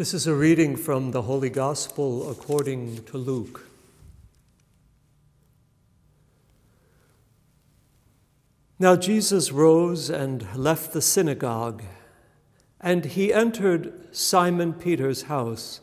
This is a reading from the Holy Gospel according to Luke. Now Jesus rose and left the synagogue, and he entered Simon Peter's house.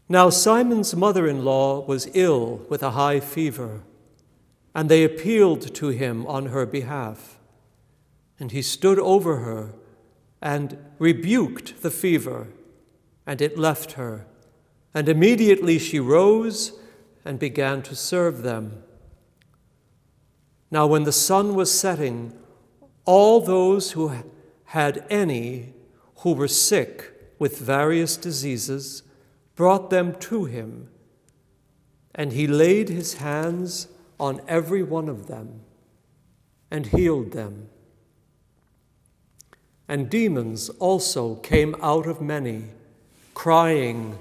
Now Simon's mother-in-law was ill with a high fever, and they appealed to him on her behalf. And he stood over her and rebuked the fever, and it left her. And immediately she rose and began to serve them. Now when the sun was setting, all those who had any who were sick with various diseases brought them to him, and he laid his hands on every one of them and healed them. And demons also came out of many, crying,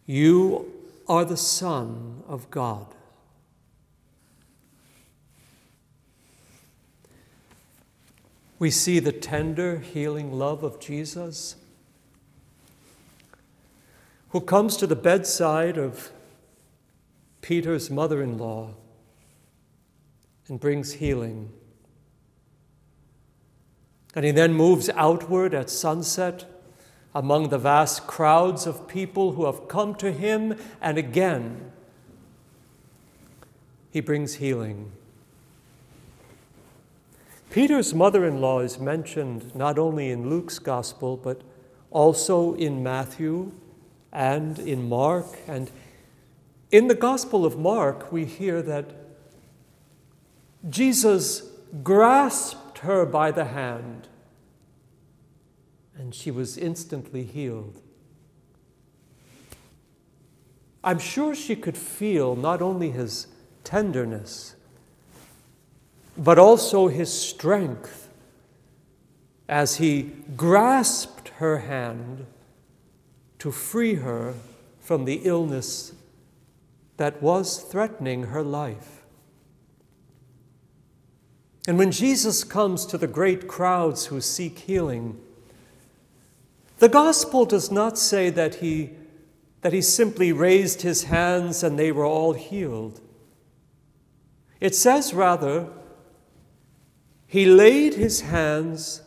"You are the Son of God." We see the tender, healing love of Jesus, who comes to the bedside of Peter's mother-in-law and brings healing. And he then moves outward at sunset among the vast crowds of people who have come to him, and again he brings healing. Peter's mother-in-law is mentioned not only in Luke's gospel, but also in Matthew and in Mark. And in the Gospel of Mark, we hear that Jesus grasped her by the hand, and she was instantly healed. I'm sure she could feel not only his tenderness, but also his strength as he grasped her hand to free her from the illness that was threatening her life. And when Jesus comes to the great crowds who seek healing, the gospel does not say that he simply raised his hands and they were all healed. It says rather, he laid his hands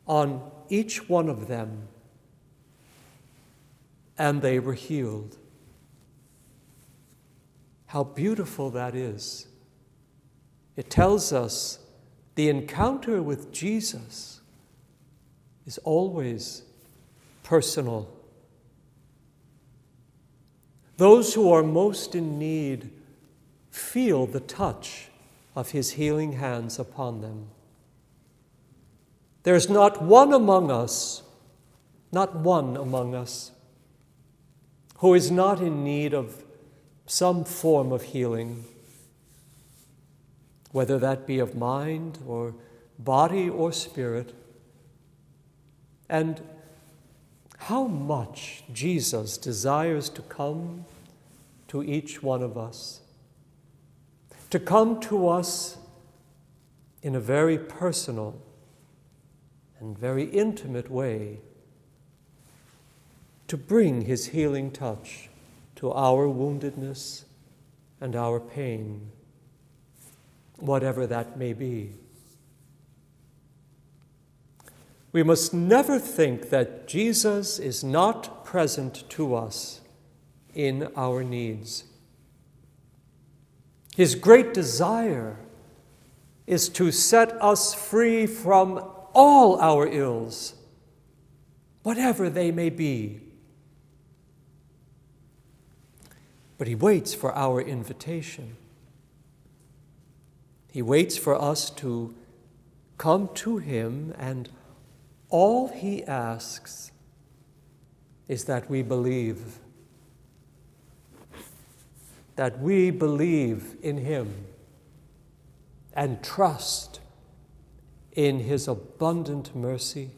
on each one of them, and they were healed. How beautiful that is. It tells us the encounter with Jesus is always personal. Those who are most in need feel the touch of his healing hands upon them. There's not one among us, who is not in need of some form of healing, whether that be of mind or body or spirit. And how much Jesus desires to come to each one of us, to come to us in a very personal and very intimate way, to bring his healing touch to our woundedness and our pain, whatever that may be. We must never think that Jesus is not present to us in our needs. His great desire is to set us free from all our ills, whatever they may be. But he waits for our invitation. He waits for us to come to him, and all he asks is that we believe. That we believe in him and trust in his abundant mercy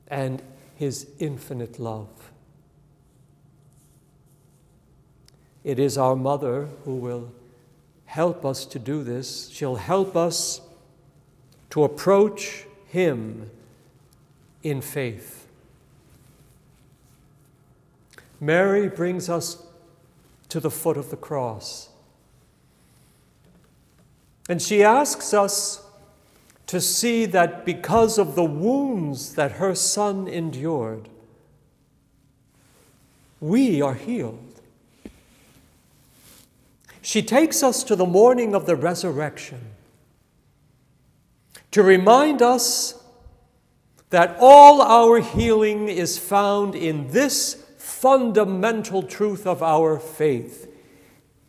and his infinite love. It is our mother who will help us to do this. She'll help us to approach him in faith. Mary brings us to the foot of the cross. And she asks us to see that because of the wounds that her Son endured, we are healed. She takes us to the morning of the resurrection to remind us that all our healing is found in this fundamental truth of our faith.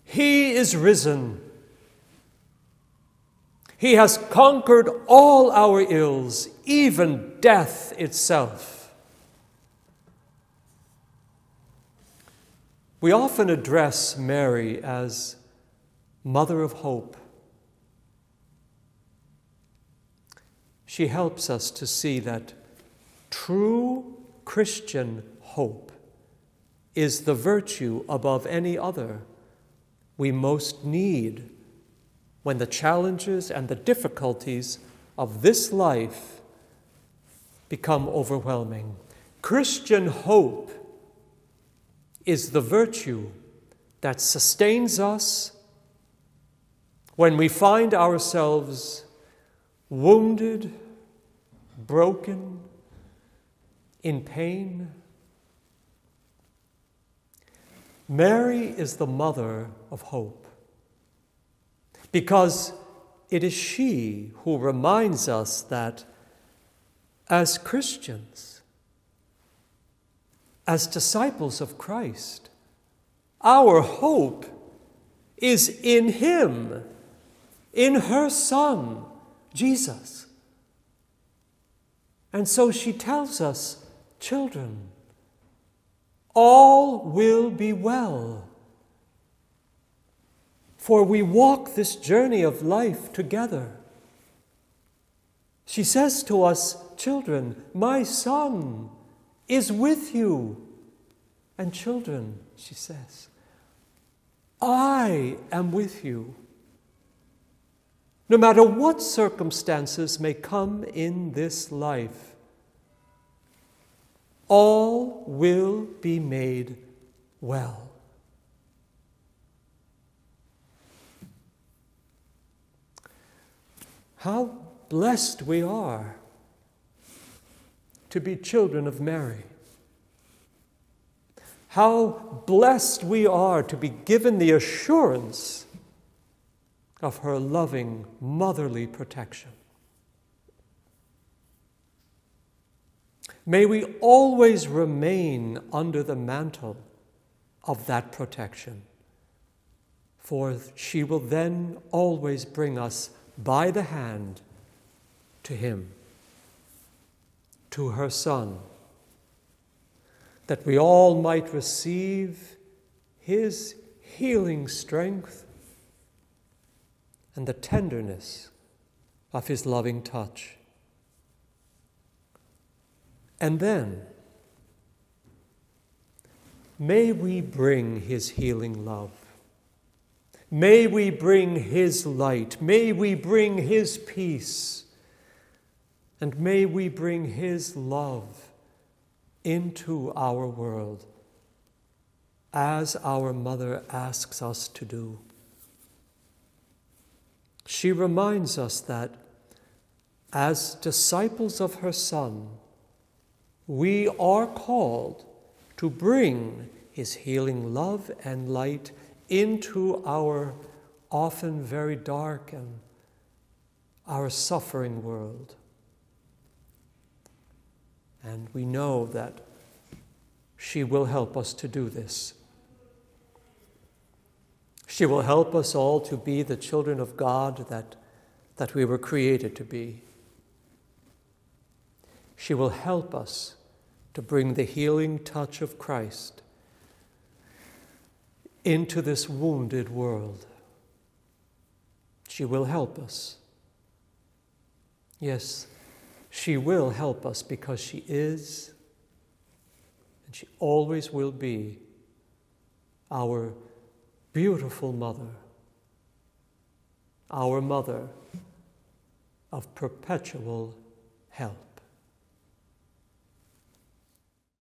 He is risen. He has conquered all our ills, even death itself. We often address Mary as Mother of Hope. She helps us to see that true Christian hope is the virtue above any other we most need when the challenges and the difficulties of this life become overwhelming. Christian hope is the virtue that sustains us when we find ourselves wounded, broken, in pain. Mary is the mother of hope because it is she who reminds us that as Christians, as disciples of Christ, our hope is in Him, in her Son, Jesus. And so she tells us, children, all will be well. For we walk this journey of life together. She says to us, children, my Son is with you. And children, she says, I am with you. No matter what circumstances may come in this life, all will be made well. How blessed we are to be children of Mary. How blessed we are to be given the assurance of her loving, motherly protection. May we always remain under the mantle of that protection, for she will then always bring us by the hand to Him, to her Son, that we all might receive His healing strength and the tenderness of His loving touch. And then, may we bring His healing love. May we bring His light. May we bring His peace. And may we bring His love into our world as our mother asks us to do. She reminds us that as disciples of her Son, we are called to bring His healing love and light into our often very dark and our suffering world. And we know that she will help us to do this. She will help us all to be the children of God that we were created to be. She will help us to bring the healing touch of Christ into this wounded world. She will help us. Yes, she will help us because she is, and she always will be, our beautiful mother, our mother of perpetual help.